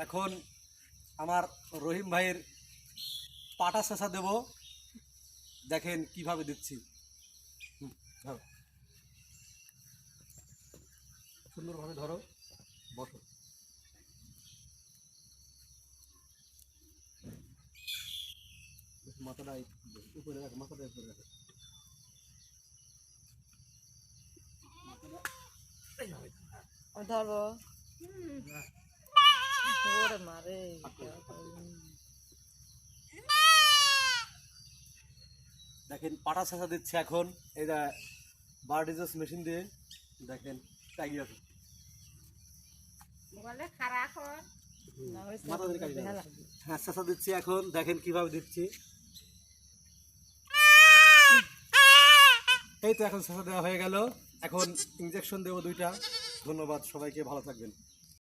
এখন আমার রহিম ভাইয়ের পাটা চেঁচা দেব, দেখেন কিভাবে দিচ্ছি। ধরো, সুন্দরভাবে ধরো, বসো। মাথাটা উপরে রাখো, মাথাটা উপরে রাখো, ধরো ওরে মারে। দেখেন পাটা চেঁচা দিচ্ছে এখন। এই বার্ডিজেস মেশিন দিয়ে দেখেন টাইগি আছে। মাথা ধরে কাটি দাও। হ্যাঁ, চেঁচা দিচ্ছি এখন, দেখেন কিভাবে দিচ্ছি। এই তো এখন চেঁচা দেওয়া হয়ে গেল। এখন ইনজেকশন দেবো 2টা। ধন্যবাদ সবাইকে, ভালো থাকবেন।